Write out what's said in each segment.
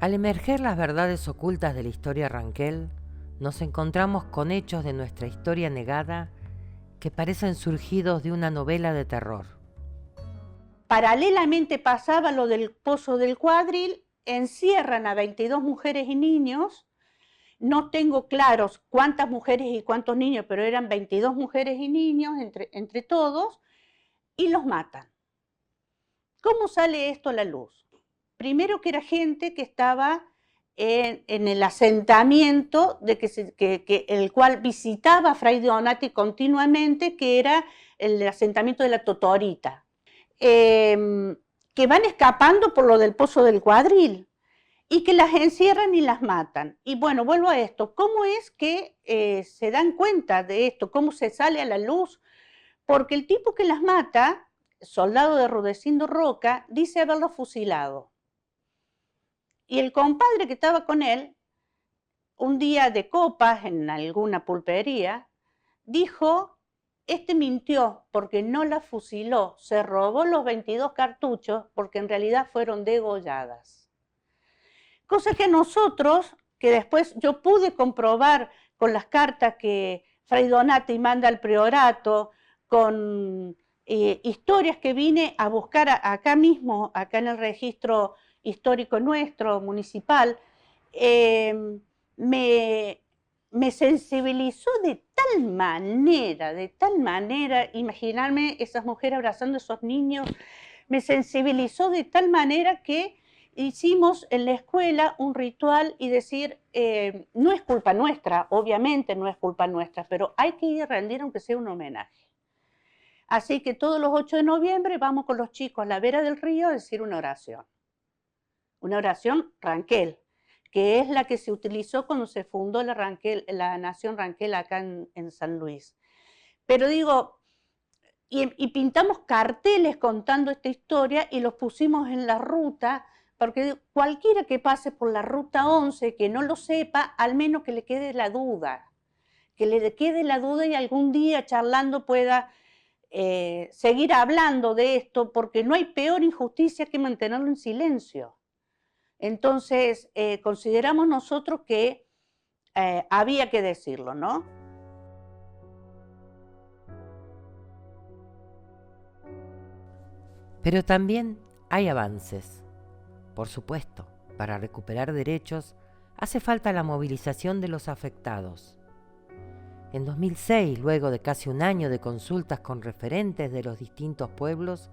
Al emerger las verdades ocultas de la historia Ranquel, nos encontramos con hechos de nuestra historia negada que parecen surgidos de una novela de terror. Paralelamente pasaba lo del Pozo del Cuadril, encierran a 22 mujeres y niños, no tengo claros cuántas mujeres y cuántos niños, pero eran 22 mujeres y niños entre todos, y los matan. ¿Cómo sale esto a la luz? Primero que era gente que estaba en el asentamiento el cual visitaba a Fray Donati continuamente, que era el asentamiento de la Totorita, que van escapando por lo del Pozo del Cuadril y que las encierran y las matan. Y bueno, vuelvo a esto, ¿cómo es que se dan cuenta de esto? ¿Cómo se sale a la luz? Porque el tipo que las mata, soldado de Rudecindo Roca, dice haberlo fusilado. Y el compadre que estaba con él, un día de copas en alguna pulpería, dijo, este mintió porque no la fusiló, se robó los 22 cartuchos porque en realidad fueron degolladas. Cosa que nosotros, que después yo pude comprobar con las cartas que Fray Donati manda al priorato, con historias que vine a buscar acá mismo, acá en el registro histórico nuestro, municipal, me, me sensibilizó de tal manera, imaginarme esas mujeres abrazando a esos niños, me sensibilizó de tal manera que hicimos en la escuela un ritual y decir, no es culpa nuestra, obviamente no es culpa nuestra, pero hay que ir a rendir aunque sea un homenaje. Así que todos los 8 de noviembre vamos con los chicos a la vera del río a decir una oración Ranquel, que es la que se utilizó cuando se fundó la Nación Ranquel acá en San Luis. Pero digo, y pintamos carteles contando esta historia y los pusimos en la ruta, porque cualquiera que pase por la ruta 11, que no lo sepa, al menos que le quede la duda, y algún día charlando pueda seguir hablando de esto, porque no hay peor injusticia que mantenerlo en silencio. Entonces, consideramos nosotros que había que decirlo, ¿no? Pero también hay avances. Por supuesto, para recuperar derechos hace falta la movilización de los afectados. En 2006, luego de casi un año de consultas con referentes de los distintos pueblos,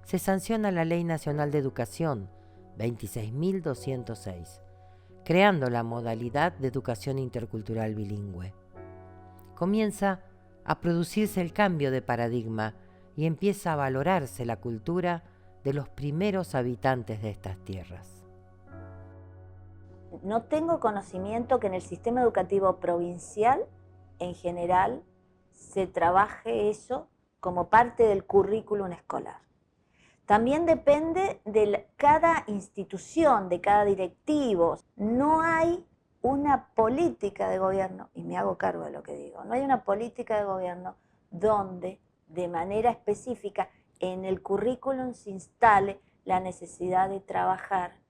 se sanciona la Ley Nacional de Educación 26.206, creando la modalidad de educación intercultural bilingüe. Comienza a producirse el cambio de paradigma y empieza a valorarse la cultura de los primeros habitantes de estas tierras. No tengo conocimiento que en el sistema educativo provincial, en general, se trabaje eso como parte del currículum escolar. También depende de cada institución, de cada directivo. No hay una política de gobierno, y me hago cargo de lo que digo, no hay una política de gobierno donde de manera específica en el currículum se instale la necesidad de trabajar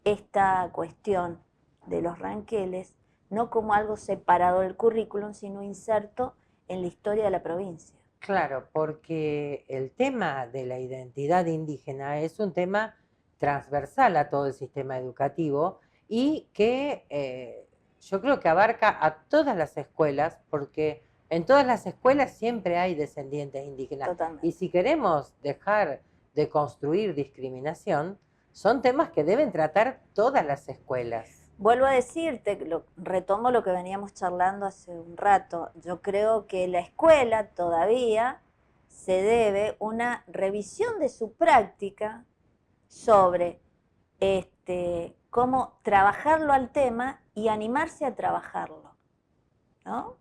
esta cuestión de los ranqueles, no como algo separado del currículum, sino inserto en la historia de la provincia. Claro, porque el tema de la identidad indígena es un tema transversal a todo el sistema educativo y que yo creo que abarca a todas las escuelas, porque en todas las escuelas siempre hay descendientes indígenas. Totalmente. Y si queremos dejar de construir discriminación, son temas que deben tratar todas las escuelas. Vuelvo a decirte, retomo lo que veníamos charlando hace un rato, yo creo que la escuela todavía se debe una revisión de su práctica sobre cómo trabajarlo al tema y animarse a trabajarlo, ¿no?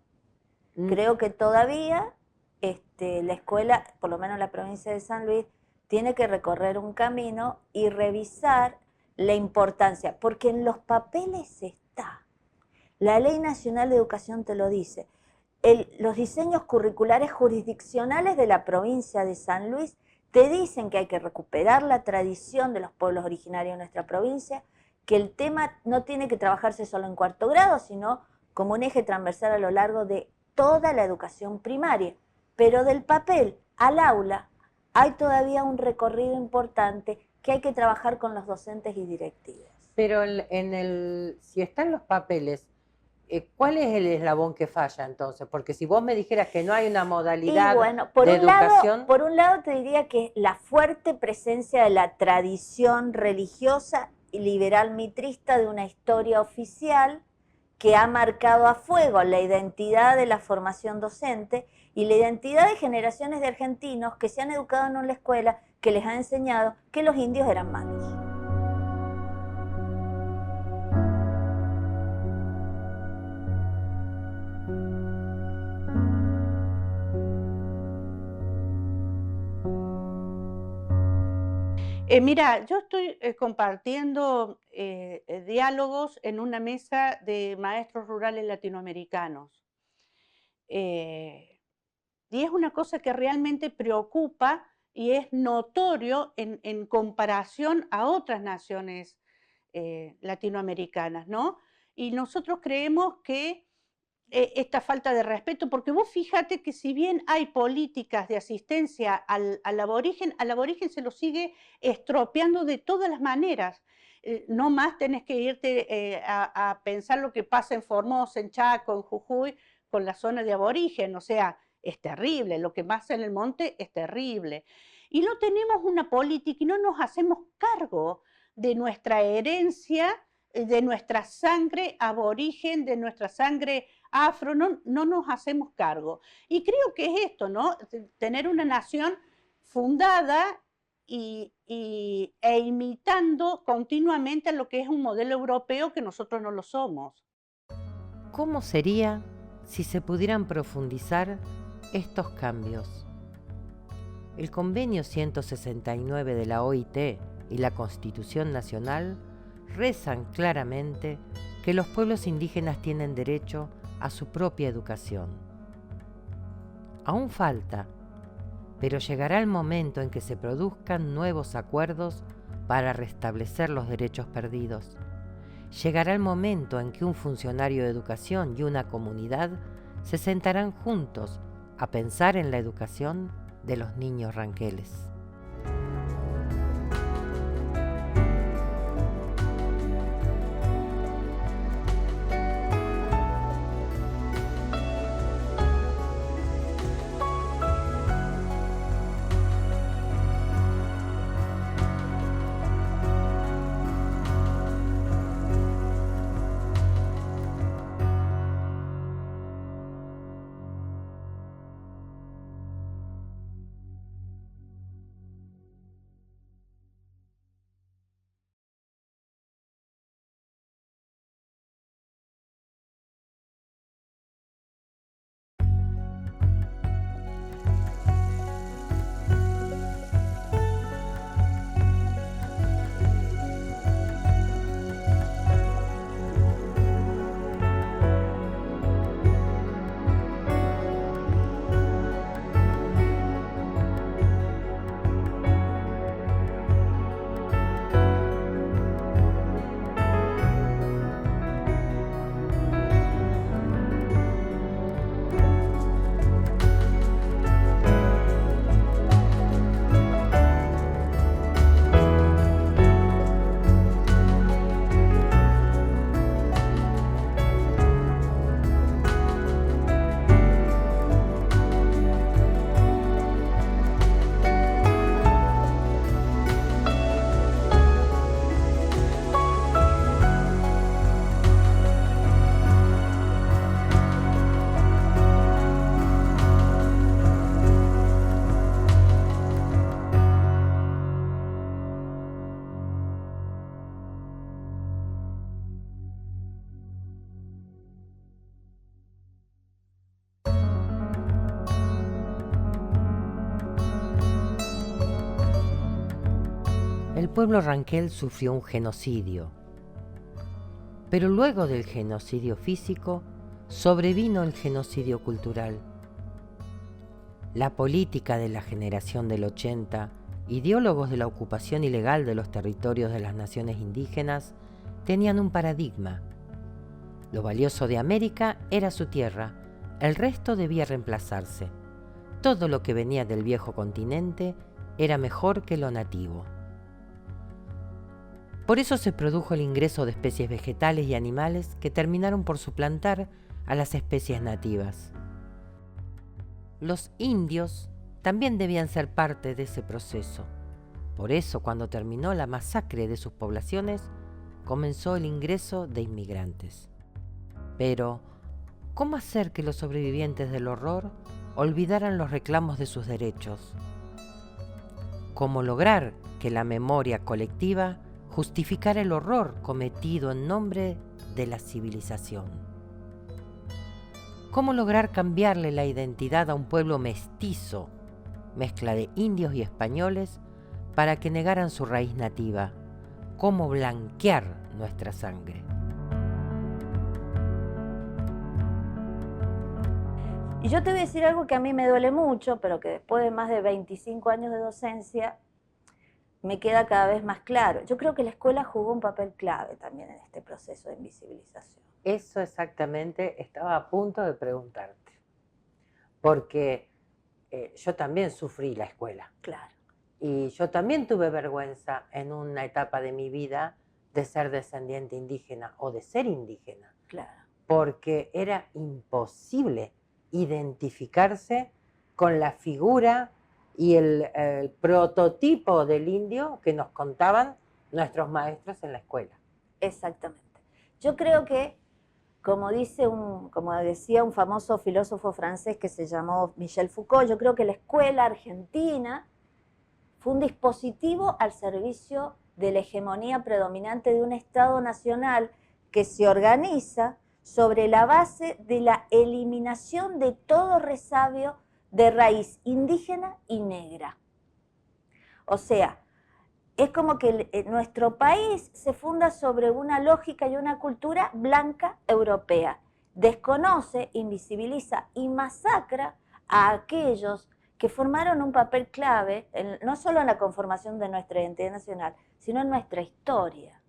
Creo que todavía la escuela, por lo menos la provincia de San Luis, tiene que recorrer un camino y revisar la importancia, porque en los papeles está. La Ley Nacional de Educación te lo dice. Los diseños curriculares jurisdiccionales de la provincia de San Luis te dicen que hay que recuperar la tradición de los pueblos originarios de nuestra provincia, que el tema no tiene que trabajarse solo en cuarto grado, sino como un eje transversal a lo largo de toda la educación primaria. Pero del papel al aula hay todavía un recorrido importante que hay que trabajar con los docentes y directivos. Pero si están los papeles, ¿cuál es el eslabón que falla entonces? Porque si vos me dijeras que no hay una modalidad de educación... Por un lado te diría que la fuerte presencia de la tradición religiosa y liberal mitrista de una historia oficial que ha marcado a fuego la identidad de la formación docente y la identidad de generaciones de argentinos que se han educado en una escuela que les ha enseñado que los indios eran malos. Mira, yo estoy compartiendo diálogos en una mesa de maestros rurales latinoamericanos. Y es una cosa que realmente preocupa y es notorio en comparación a otras naciones latinoamericanas, ¿no? Y nosotros creemos que esta falta de respeto, porque vos fíjate que si bien hay políticas de asistencia al aborigen se lo sigue estropeando de todas las maneras. No más tenés que irte a pensar lo que pasa en Formosa, en Chaco, en Jujuy, con la zona de aborigen, o sea, es terrible, lo que pasa en el monte es terrible. Y no tenemos una política y no nos hacemos cargo de nuestra herencia, de nuestra sangre aborigen, de nuestra sangre afro, no nos hacemos cargo. Y creo que es esto, ¿no? Tener una nación fundada e imitando continuamente lo que es un modelo europeo que nosotros no lo somos. ¿Cómo sería si se pudieran profundizar estos cambios? El Convenio 169 de la OIT y la Constitución Nacional rezan claramente que los pueblos indígenas tienen derecho a su propia educación. Aún falta, pero llegará el momento en que se produzcan nuevos acuerdos para restablecer los derechos perdidos. Llegará el momento en que un funcionario de educación y una comunidad se sentarán juntos a pensar en la educación de los niños ranqueles. El pueblo ranquel sufrió un genocidio, pero luego del genocidio físico sobrevino el genocidio cultural. La política de la generación del 80, ideólogos de la ocupación ilegal de los territorios de las naciones indígenas, tenían un paradigma. Lo valioso de América era su tierra, el resto debía reemplazarse. Todo lo que venía del viejo continente era mejor que lo nativo. Por eso se produjo el ingreso de especies vegetales y animales que terminaron por suplantar a las especies nativas. Los indios también debían ser parte de ese proceso. Por eso, cuando terminó la masacre de sus poblaciones, comenzó el ingreso de inmigrantes. Pero, ¿cómo hacer que los sobrevivientes del horror olvidaran los reclamos de sus derechos? ¿Cómo lograr que la memoria colectiva justificara el horror cometido en nombre de la civilización? ¿Cómo lograr cambiarle la identidad a un pueblo mestizo, mezcla de indios y españoles, para que negaran su raíz nativa? ¿Cómo blanquear nuestra sangre? Y yo te voy a decir algo que a mí me duele mucho, pero que después de más de 25 años de docencia me queda cada vez más claro. Yo creo que la escuela jugó un papel clave también en este proceso de invisibilización. Eso exactamente estaba a punto de preguntarte, porque yo también sufrí la escuela. Claro. Y yo también tuve vergüenza en una etapa de mi vida de ser descendiente indígena o de ser indígena. Claro. Porque era imposible identificarse con la figura y el prototipo del indio que nos contaban nuestros maestros en la escuela. Exactamente. Yo creo que, como decía un famoso filósofo francés que se llamó Michel Foucault, yo creo que la escuela argentina fue un dispositivo al servicio de la hegemonía predominante de un Estado nacional que se organiza sobre la base de la eliminación de todo resabio de raíz indígena y negra. O sea, es como que nuestro país se funda sobre una lógica y una cultura blanca europea. Desconoce, invisibiliza y masacra a aquellos que formaron un papel clave, no solo en la conformación de nuestra identidad nacional, sino en nuestra historia.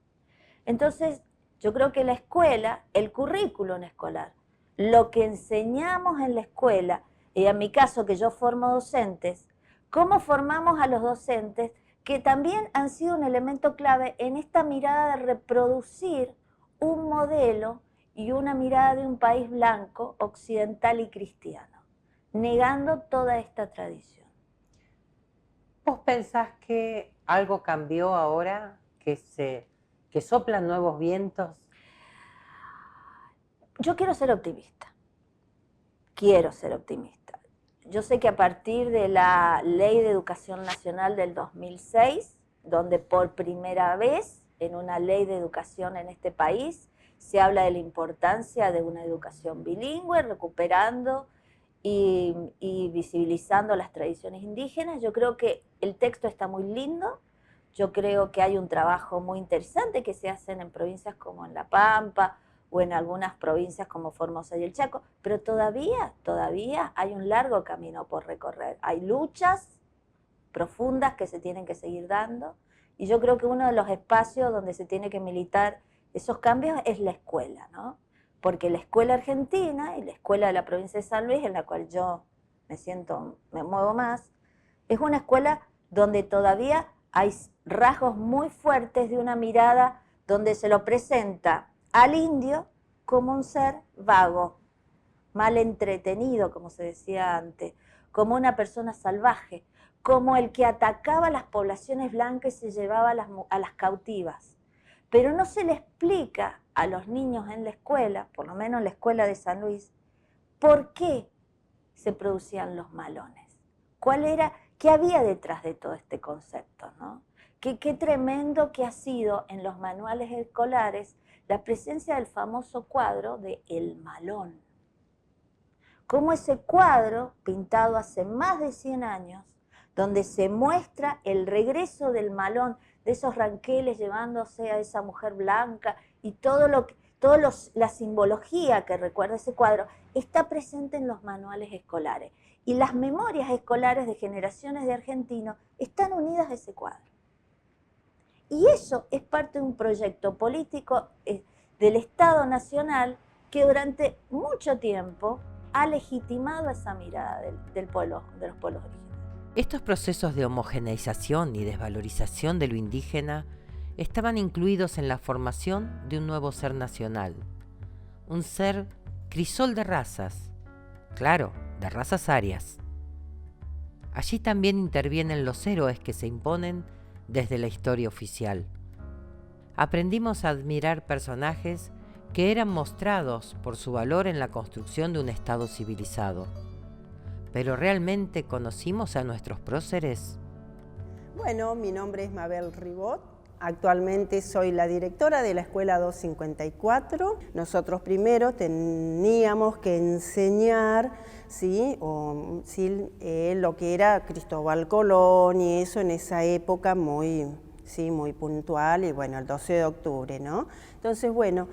Entonces, yo creo que la escuela, el currículum escolar, lo que enseñamos en la escuela, y en mi caso que yo formo docentes, cómo formamos a los docentes que también han sido un elemento clave en esta mirada de reproducir un modelo y una mirada de un país blanco, occidental y cristiano, negando toda esta tradición. ¿Vos pensás que algo cambió ahora, que soplan nuevos vientos? Yo quiero ser optimista. Quiero ser optimista. Yo sé que a partir de la Ley de Educación Nacional del 2006, donde por primera vez en una ley de educación en este país se habla de la importancia de una educación bilingüe, recuperando y visibilizando las tradiciones indígenas, yo creo que el texto está muy lindo. Yo creo que hay un trabajo muy interesante que se hace en provincias como en La Pampa o en algunas provincias como Formosa y el Chaco, pero todavía hay un largo camino por recorrer. Hay luchas profundas que se tienen que seguir dando y yo creo que uno de los espacios donde se tiene que militar esos cambios es la escuela, ¿no? Porque la escuela argentina y la escuela de la provincia de San Luis, en la cual yo me muevo más, es una escuela donde todavía hay rasgos muy fuertes de una mirada donde se lo presenta al indio como un ser vago, mal entretenido, como se decía antes, como una persona salvaje, como el que atacaba a las poblaciones blancas y se llevaba a las cautivas. Pero no se le explica a los niños en la escuela, por lo menos en la escuela de San Luis, por qué se producían los malones. ¿Qué había detrás de todo este concepto, ¿no? Qué tremendo que ha sido en los manuales escolares la presencia del famoso cuadro de El Malón. Cómo ese cuadro, pintado hace más de 100 años, donde se muestra el regreso del malón, de esos ranqueles llevándose a esa mujer blanca y la simbología que recuerda ese cuadro, está presente en los manuales escolares. Y las memorias escolares de generaciones de argentinos están unidas a ese cuadro. Y eso es parte de un proyecto político del Estado Nacional que durante mucho tiempo ha legitimado esa mirada del pueblo, de los pueblos originarios. Estos procesos de homogeneización y desvalorización de lo indígena estaban incluidos en la formación de un nuevo ser nacional, un ser crisol de razas, claro, de razas arias. Allí también intervienen los héroes que se imponen desde la historia oficial. Aprendimos a admirar personajes que eran mostrados por su valor en la construcción de un Estado civilizado. ¿Pero realmente conocimos a nuestros próceres? Bueno, mi nombre es Mabel Ribot. Actualmente soy la directora de la Escuela 254. Nosotros primero teníamos que enseñar lo que era Cristóbal Colón y eso en esa época muy puntual, y bueno, el 12 de octubre, ¿no? Entonces, bueno,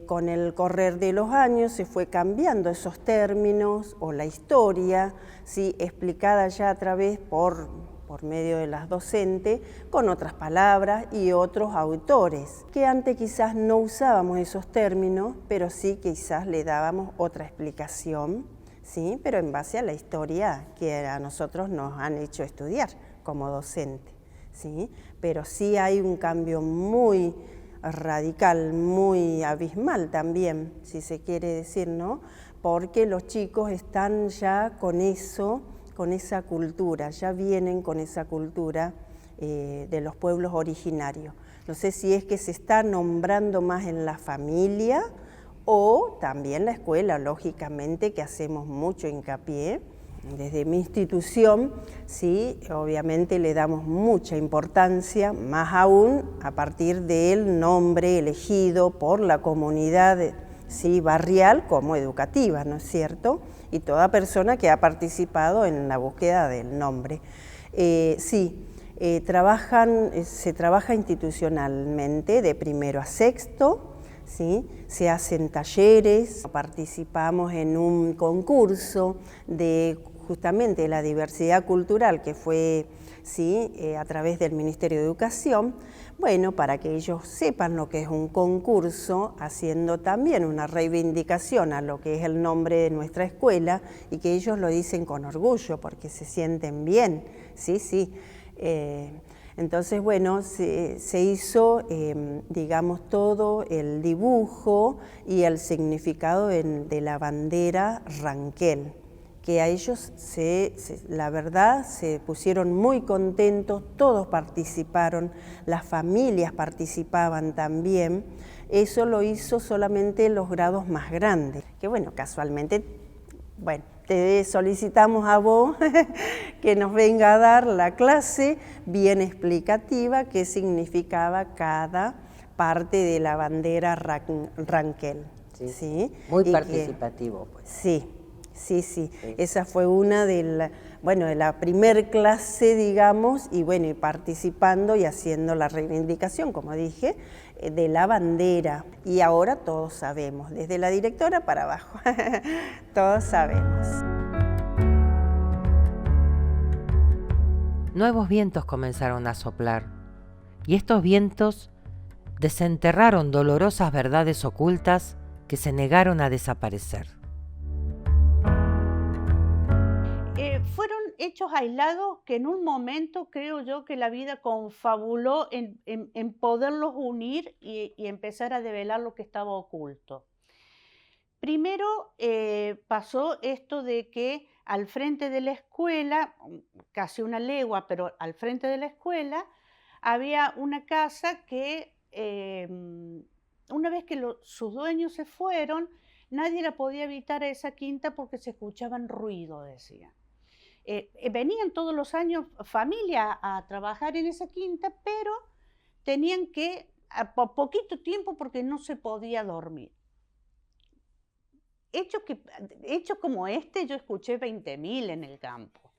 con el correr de los años se fue cambiando esos términos o la historia, ¿sí? Explicada ya a través por medio de las docentes, con otras palabras y otros autores, que antes quizás no usábamos esos términos, pero sí quizás le dábamos otra explicación, ¿sí? Pero en base a la historia que a nosotros nos han hecho estudiar como docente, ¿sí? Pero sí hay un cambio muy radical, muy abismal también, si se quiere decir, ¿no? Porque los chicos están ya con eso, con esa cultura, ya vienen con esa cultura de los pueblos originarios. No sé si es que se está nombrando más en la familia o también la escuela, lógicamente, que hacemos mucho hincapié. Desde mi institución, sí, obviamente le damos mucha importancia, más aún a partir del nombre elegido por la comunidad, sí, barrial como educativa, ¿no es cierto? Y toda persona que ha participado en la búsqueda del nombre. Se trabaja institucionalmente de primero a sexto, ¿sí? Se hacen talleres, participamos en un concurso de justamente la diversidad cultural que fue a través del Ministerio de Educación, bueno, para que ellos sepan lo que es un concurso, haciendo también una reivindicación a lo que es el nombre de nuestra escuela y que ellos lo dicen con orgullo porque se sienten bien, sí. Entonces, bueno, se hizo, digamos, todo el dibujo y el significado de la bandera Ranquel, que a ellos, la verdad, se pusieron muy contentos, todos participaron, las familias participaban también. Eso lo hizo solamente los grados más grandes, que bueno, casualmente, bueno, te solicitamos a vos que nos venga a dar la clase bien explicativa qué significaba cada parte de la bandera Ranquel. ¿Sí? Muy participativo, pues. Sí. Esa fue una de la primer clase, digamos, y bueno, y participando y haciendo la reivindicación, como dije, de la bandera. Y ahora todos sabemos, desde la directora para abajo, todos sabemos. Nuevos vientos comenzaron a soplar, y estos vientos desenterraron dolorosas verdades ocultas que se negaron a desaparecer. Fueron hechos aislados que en un momento creo yo que la vida confabuló en poderlos unir y empezar a develar lo que estaba oculto. Primero pasó esto de que al frente de la escuela, casi una legua, pero al frente de la escuela, había una casa que una vez que sus dueños se fueron, nadie la podía habitar a esa quinta porque se escuchaban ruido, decían. Venían todos los años familia a trabajar en esa quinta, pero tenían que por poquito tiempo porque no se podía dormir. Hechos como este yo escuché 20.000 en el campo,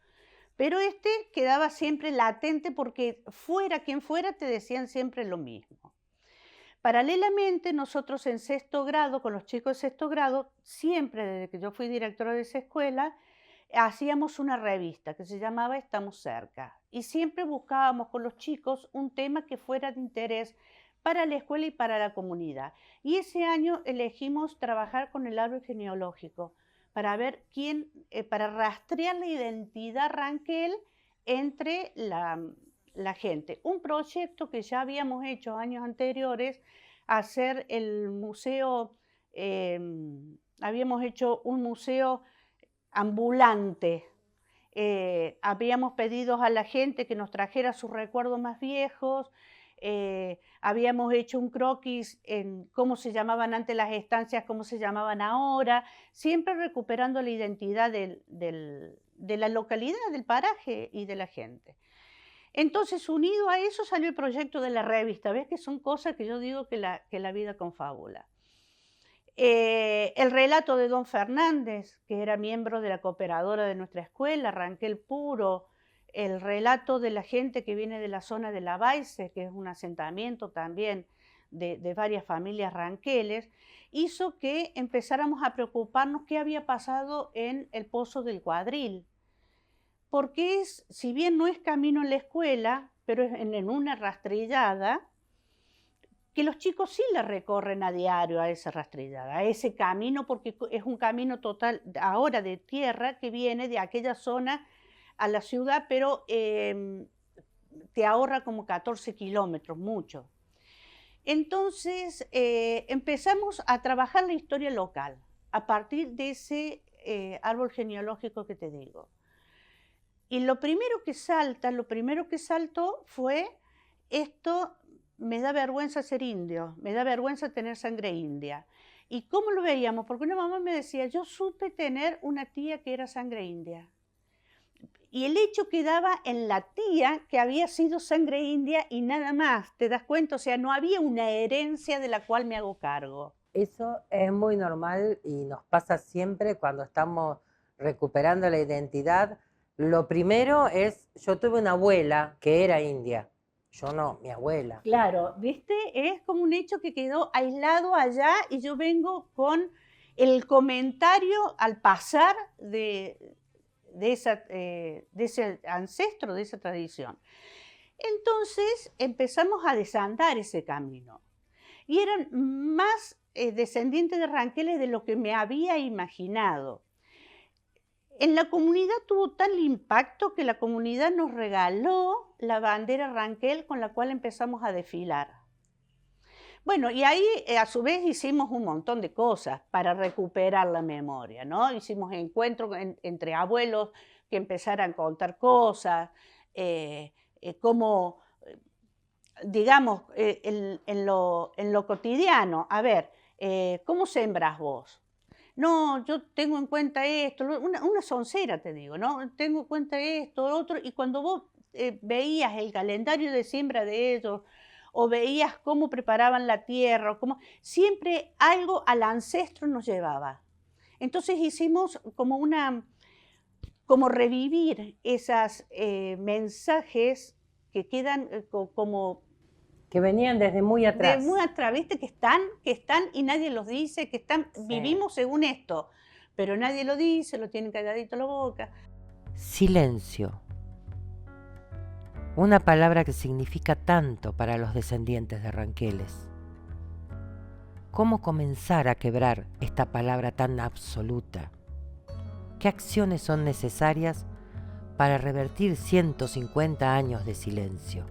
pero este quedaba siempre latente porque fuera quien fuera te decían siempre lo mismo. Paralelamente nosotros en sexto grado, con los chicos de sexto grado, siempre desde que yo fui directora de esa escuela, hacíamos una revista que se llamaba Estamos Cerca y siempre buscábamos con los chicos un tema que fuera de interés para la escuela y para la comunidad. Y ese año elegimos trabajar con el árbol genealógico para ver para rastrear la identidad Ranquel entre la gente. Un proyecto que ya habíamos hecho años anteriores, hacer el museo, habíamos hecho un museo ambulante. Habíamos pedido a la gente que nos trajera sus recuerdos más viejos, habíamos hecho un croquis en cómo se llamaban antes las estancias, cómo se llamaban ahora, siempre recuperando la identidad de la localidad, del paraje y de la gente. Entonces, unido a eso salió el proyecto de la revista. ¿Ves que son cosas que yo digo que la vida confabula? El relato de don Fernández, que era miembro de la cooperadora de nuestra escuela, Ranquel Puro, el relato de la gente que viene de la zona de La Baice, que es un asentamiento también de varias familias ranqueles, hizo que empezáramos a preocuparnos qué había pasado en el Pozo del Cuadril. Porque si bien no es camino en la escuela, pero es en una rastrillada, que los chicos sí la recorren a diario a esa rastrillada, a ese camino, porque es un camino total ahora de tierra que viene de aquella zona a la ciudad, pero te ahorra como 14 kilómetros, mucho. Entonces empezamos a trabajar la historia local a partir de ese árbol genealógico que te digo. Y lo primero que saltó fue esto: me da vergüenza ser indio, me da vergüenza tener sangre india. ¿Y cómo lo veíamos? Porque una mamá me decía, yo supe tener una tía que era sangre india. Y el hecho quedaba en la tía que había sido sangre india y nada más, ¿te das cuenta? O sea, no había una herencia de la cual me hago cargo. Eso es muy normal y nos pasa siempre cuando estamos recuperando la identidad. Lo primero es, yo tuve una abuela que era india, yo no, mi abuela. Claro, ¿viste? Es como un hecho que quedó aislado allá y yo vengo con el comentario al pasar de ese ancestro, de esa tradición. Entonces empezamos a desandar ese camino y eran más descendientes de ranqueles de lo que me había imaginado. En la comunidad tuvo tal impacto que la comunidad nos regaló la bandera Ranquel con la cual empezamos a desfilar. Bueno, y ahí a su vez hicimos un montón de cosas para recuperar la memoria, ¿no? Hicimos encuentros entre abuelos que empezaran a contar cosas, como, digamos, en lo cotidiano. A ver, ¿cómo sembras vos? No, yo tengo en cuenta esto, una soncera te digo, ¿no? Tengo en cuenta esto, otro, y cuando vos veías el calendario de siembra de ellos, o veías cómo preparaban la tierra, siempre algo al ancestro nos llevaba. Entonces hicimos como revivir esos mensajes que quedan como... Que venían desde muy atrás. De muy atrás, ¿viste? Que están y nadie los dice, que están, sí. Vivimos según esto, pero nadie lo dice, lo tienen calladito la boca. Silencio. Una palabra que significa tanto para los descendientes de ranqueles. ¿Cómo comenzar a quebrar esta palabra tan absoluta? ¿Qué acciones son necesarias para revertir 150 años de silencio?